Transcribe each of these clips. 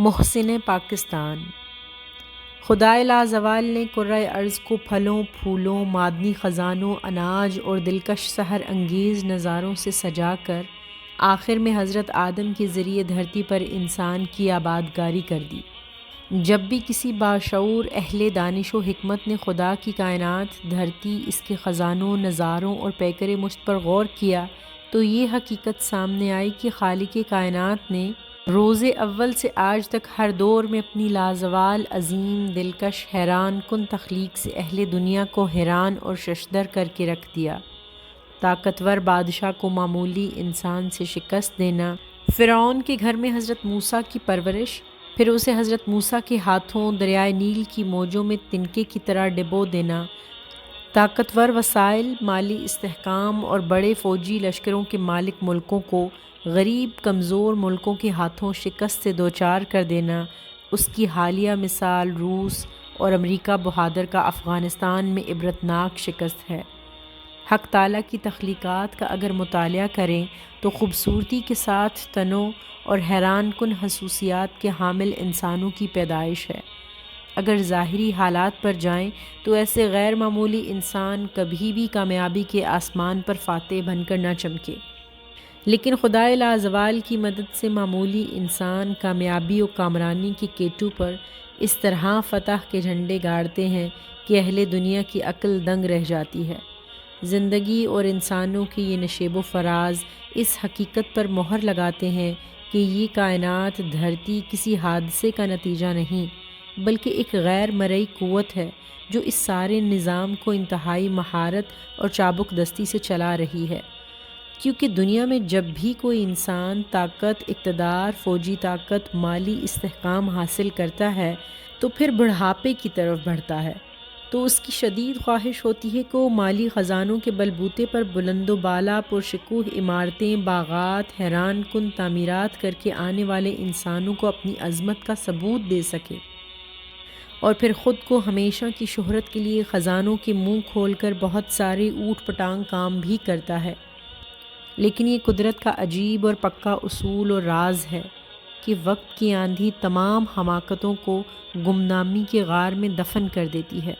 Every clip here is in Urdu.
محسن پاکستان۔ خدائے لازوال نے کرۂ ارض کو پھلوں، پھولوں، معدنی خزانوں، اناج اور دلکش سحر انگیز نظاروں سے سجا کر آخر میں حضرت آدم کے ذریعے دھرتی پر انسان کی آبادکاری کر دی۔ جب بھی کسی باشعور اہل دانش و حکمت نے خدا کی کائنات، دھرتی، اس کے خزانوں، نظاروں اور پیکر مشت پر غور کیا تو یہ حقیقت سامنے آئی کہ خالق کائنات نے روز اول سے آج تک ہر دور میں اپنی لازوال، عظیم، دلکش، حیران کن تخلیق سے اہل دنیا کو حیران اور ششدر کر کے رکھ دیا۔ طاقتور بادشاہ کو معمولی انسان سے شکست دینا، فرعون کے گھر میں حضرت موسیٰ کی پرورش، پھر اسے حضرت موسیٰ کے ہاتھوں دریائے نیل کی موجوں میں تنکے کی طرح ڈبو دینا، طاقتور وسائل، مالی استحکام اور بڑے فوجی لشکروں کے مالک ملکوں کو غریب کمزور ملکوں کے ہاتھوں شکست سے دوچار کر دینا، اس کی حالیہ مثال روس اور امریکہ بہادر کا افغانستان میں عبرتناک شکست ہے۔ حق تعالیٰ کی تخلیقات کا اگر مطالعہ کریں تو خوبصورتی کے ساتھ تنوع اور حیران کن خصوصیات کے حامل انسانوں کی پیدائش ہے۔ اگر ظاہری حالات پر جائیں تو ایسے غیر معمولی انسان کبھی بھی کامیابی کے آسمان پر فاتح بن کر نہ چمکے، لیکن خدائے لازوال کی مدد سے معمولی انسان کامیابی و کامرانی کے کیٹو پر اس طرح فتح کے جھنڈے گاڑتے ہیں کہ اہل دنیا کی عقل دنگ رہ جاتی ہے۔ زندگی اور انسانوں کی یہ نشیب و فراز اس حقیقت پر مہر لگاتے ہیں کہ یہ کائنات، دھرتی کسی حادثے کا نتیجہ نہیں بلکہ ایک غیر مرئی قوت ہے جو اس سارے نظام کو انتہائی مہارت اور چابک دستی سے چلا رہی ہے۔ کیونکہ دنیا میں جب بھی کوئی انسان طاقت، اقتدار، فوجی طاقت، مالی استحکام حاصل کرتا ہے تو پھر بڑھاپے کی طرف بڑھتا ہے، تو اس کی شدید خواہش ہوتی ہے کہ وہ مالی خزانوں کے بلبوتے پر بلند و بالا پرشکوہ عمارتیں، باغات، حیران کن تعمیرات کر کے آنے والے انسانوں کو اپنی عظمت کا ثبوت دے سکے، اور پھر خود کو ہمیشہ کی شہرت کے لیے خزانوں کے منہ کھول کر بہت سارے اوٹ پٹانگ کام بھی کرتا ہے۔ لیکن یہ قدرت کا عجیب اور پکا اصول اور راز ہے کہ وقت کی آندھی تمام حماقتوں کو گمنامی کے غار میں دفن کر دیتی ہے۔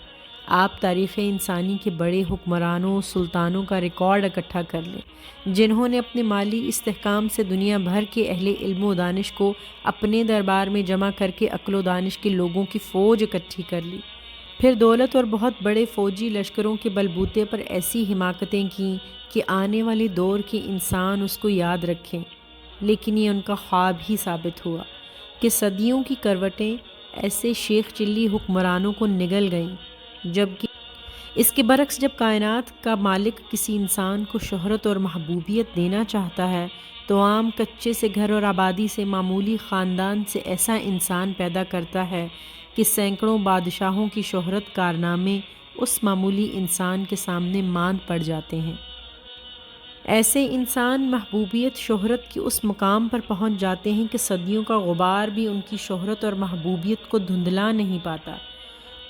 آپ تاریخ انسانی کے بڑے حکمرانوں، سلطانوں کا ریکارڈ اکٹھا کر لیں جنہوں نے اپنے مالی استحکام سے دنیا بھر کے اہل علم و دانش کو اپنے دربار میں جمع کر کے عقل و دانش کے لوگوں کی فوج اکٹھی کر لی، پھر دولت اور بہت بڑے فوجی لشکروں کے بلبوتے پر ایسی حماقتیں کیں کہ آنے والے دور کے انسان اس کو یاد رکھیں۔ لیکن یہ ان کا خواب ہی ثابت ہوا کہ صدیوں کی کروٹیں ایسے شیخ چلی حکمرانوں کو نگل گئیں، جبکہ اس کے برعکس جب کائنات کا مالک کسی انسان کو شہرت اور محبوبیت دینا چاہتا ہے تو عام کچے سے گھر اور آبادی سے معمولی خاندان سے ایسا انسان پیدا کرتا ہے کہ سینکڑوں بادشاہوں کی شہرت کارنامے اس معمولی انسان کے سامنے ماند پڑ جاتے ہیں۔ ایسے انسان محبوبیت، شہرت کے اس مقام پر پہنچ جاتے ہیں کہ صدیوں کا غبار بھی ان کی شہرت اور محبوبیت کو دھندلا نہیں پاتا۔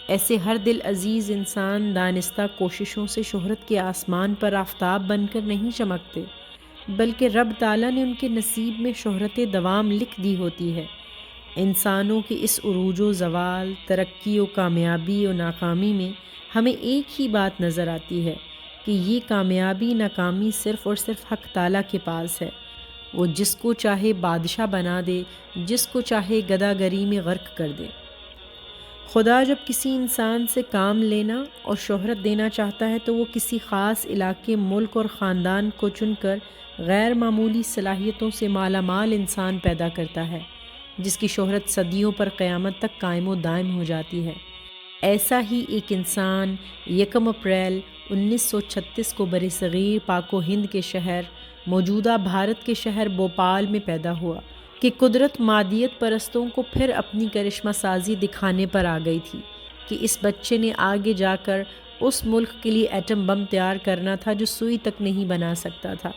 ایسے ہر دل عزیز انسان دانستہ کوششوں سے شہرت کے آسمان پر آفتاب بن کر نہیں چمکتے، بلکہ رب تعالیٰ نے ان کے نصیب میں شہرت دوام لکھ دی ہوتی ہے۔ انسانوں کے اس عروج و زوال، ترقی و کامیابی و ناکامی میں ہمیں ایک ہی بات نظر آتی ہے کہ یہ کامیابی ناکامی صرف اور صرف حق تعالیٰ کے پاس ہے۔ وہ جس کو چاہے بادشاہ بنا دے، جس کو چاہے گداگری میں غرق کر دے۔ خدا جب کسی انسان سے کام لینا اور شہرت دینا چاہتا ہے تو وہ کسی خاص علاقے، ملک اور خاندان کو چن کر غیر معمولی صلاحیتوں سے مالا مال انسان پیدا کرتا ہے، جس کی شہرت صدیوں پر قیامت تک قائم و دائم ہو جاتی ہے۔ ایسا ہی ایک انسان 1 اپریل 1936 کو برصغیر پاک و ہند کے شہر، موجودہ بھارت کے شہر بھوپال میں پیدا ہوا کہ قدرت مادیت پرستوں کو پھر اپنی کرشمہ سازی دکھانے پر آ گئی تھی کہ اس بچے نے آگے جا کر اس ملک کے لیے ایٹم بم تیار کرنا تھا جو سوئی تک نہیں بنا سکتا تھا۔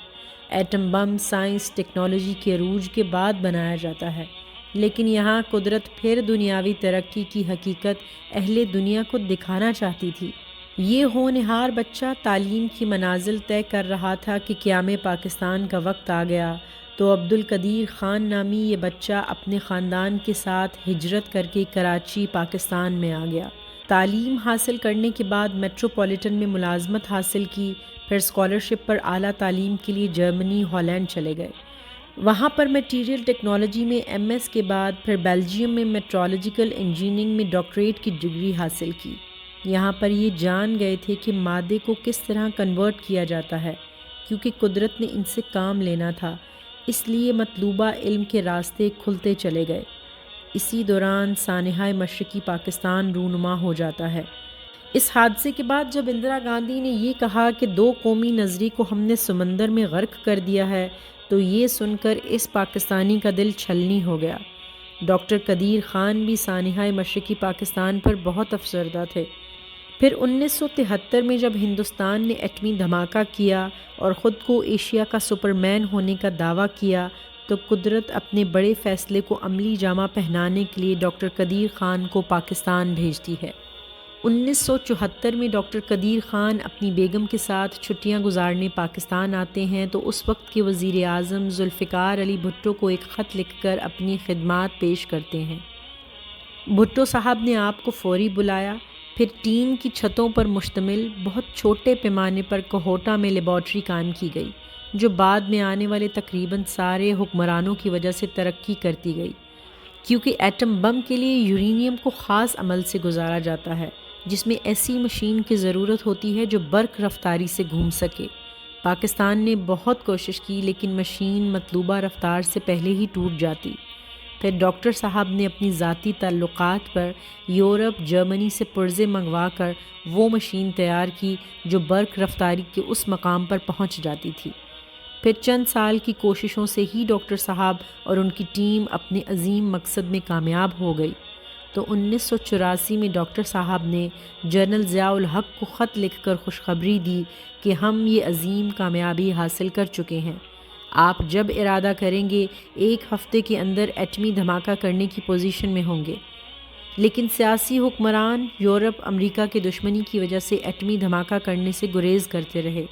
ایٹم بم سائنس ٹیکنالوجی کے عروج کے بعد بنایا جاتا ہے، لیکن یہاں قدرت پھر دنیاوی ترقی کی حقیقت اہل دنیا کو دکھانا چاہتی تھی۔ یہ ہونہار بچہ تعلیم کی منازل طے کر رہا تھا کہ قیام پاکستان کا وقت آ گیا تو عبدالقدیر خان نامی یہ بچہ اپنے خاندان کے ساتھ ہجرت کر کے کراچی پاکستان میں آ گیا۔ تعلیم حاصل کرنے کے بعد میٹروپولیٹن میں ملازمت حاصل کی، پھر اسکالرشپ پر اعلیٰ تعلیم کے لیے جرمنی، ہالینڈ چلے گئے۔ وہاں پر میٹیریل ٹیکنالوجی میں ایم ایس کے بعد پھر بیلجیم میں میٹرولوجیکل انجینئرنگ میں ڈاکٹریٹ کی ڈگری حاصل کی۔ یہاں پر یہ جان گئے تھے کہ مادے کو کس طرح کنورٹ کیا جاتا ہے، کیونکہ قدرت نے ان سے کام لینا تھا، اس لیے مطلوبہ علم کے راستے کھلتے چلے گئے۔ اسی دوران سانحہ مشرقی پاکستان رونما ہو جاتا ہے۔ اس حادثے کے بعد جب اندرا گاندھی نے یہ کہا کہ 2 قومی نظریے کو ہم نے سمندر میں غرق کر دیا ہے، تو یہ سن کر اس پاکستانی کا دل چھلنی ہو گیا۔ ڈاکٹر قدیر خان بھی سانحہ مشرقی پاکستان پر بہت افسردہ تھے۔ پھر 1973 میں جب ہندوستان نے ایٹمی دھماکہ کیا اور خود کو ایشیا کا سپرمین ہونے کا دعویٰ کیا، تو قدرت اپنے بڑے فیصلے کو عملی جامہ پہنانے کے لیے ڈاکٹر قدیر خان کو پاکستان بھیجتی ہے۔ 1974 میں ڈاکٹر قدیر خان اپنی بیگم کے ساتھ چھٹیاں گزارنے پاکستان آتے ہیں تو اس وقت کے وزیر اعظم ذوالفقار علی بھٹو کو ایک خط لکھ کر اپنی خدمات پیش کرتے ہیں۔ بھٹو صاحب نے آپ کو فوری بلایا، پھر ٹین کی چھتوں پر مشتمل بہت چھوٹے پیمانے پر کوہوٹا میں لیبارٹری قائم کی گئی، جو بعد میں آنے والے تقریباً سارے حکمرانوں کی وجہ سے ترقی کرتی گئی، کیونکہ ایٹم بم کے لیے یورینیم کو خاص عمل سے گزارا جاتا ہے، جس میں ایسی مشین کی ضرورت ہوتی ہے جو برق رفتاری سے گھوم سکے۔ پاکستان نے بہت کوشش کی لیکن مشین مطلوبہ رفتار سے پہلے ہی ٹوٹ جاتی۔ پھر ڈاکٹر صاحب نے اپنی ذاتی تعلقات پر یورپ، جرمنی سے پرزے منگوا کر وہ مشین تیار کی جو برق رفتاری کے اس مقام پر پہنچ جاتی تھی۔ پھر چند سال کی کوششوں سے ہی ڈاکٹر صاحب اور ان کی ٹیم اپنے عظیم مقصد میں کامیاب ہو گئی۔ تو 1984 میں ڈاکٹر صاحب نے جنرل ضیاء الحق کو خط لکھ کر خوشخبری دی کہ ہم یہ عظیم کامیابی حاصل کر چکے ہیں، آپ جب ارادہ کریں گے 1 ہفتے کے اندر ایٹمی دھماکہ کرنے کی پوزیشن میں ہوں گے۔ لیکن سیاسی حکمران یورپ، امریکہ کے دشمنی کی وجہ سے ایٹمی دھماکہ کرنے سے گریز کرتے رہے،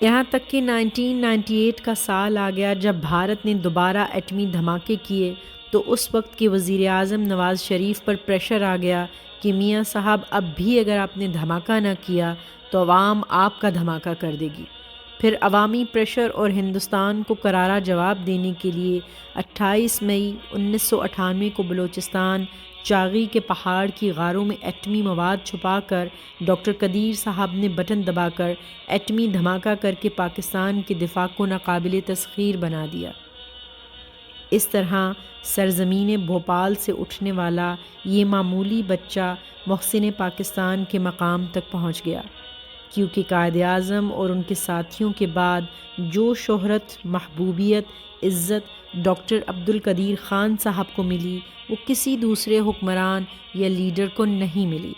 یہاں تک کہ 1998 کا سال آ گیا جب بھارت نے دوبارہ ایٹمی دھماکے کیے تو اس وقت کے وزیر اعظم نواز شریف پر پریشر آ گیا کہ میاں صاحب اب بھی اگر آپ نے دھماکہ نہ کیا تو عوام آپ کا دھماکہ کر دے گی۔ پھر عوامی پریشر اور ہندوستان کو کرارا جواب دینے کے لیے 28 مئی 1998 کو بلوچستان چاغی کے پہاڑ کی غاروں میں ایٹمی مواد چھپا کر ڈاکٹر قدیر صاحب نے بٹن دبا کر ایٹمی دھماکہ کر کے پاکستان کے دفاع کو ناقابل تسخیر بنا دیا۔ اس طرح سرزمین بھوپال سے اٹھنے والا یہ معمولی بچہ محسن پاکستان کے مقام تک پہنچ گیا، کیونکہ قائد اعظم اور ان کے ساتھیوں کے بعد جو شہرت، محبوبیت، عزت ڈاکٹر عبدالقدیر خان صاحب کو ملی وہ کسی دوسرے حکمران یا لیڈر کو نہیں ملی۔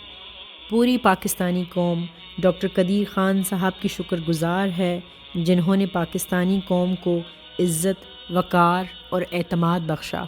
پوری پاکستانی قوم ڈاکٹر قدیر خان صاحب کی شکر گزار ہے، جنہوں نے پاکستانی قوم کو عزت، وقار اور اعتماد بخشا۔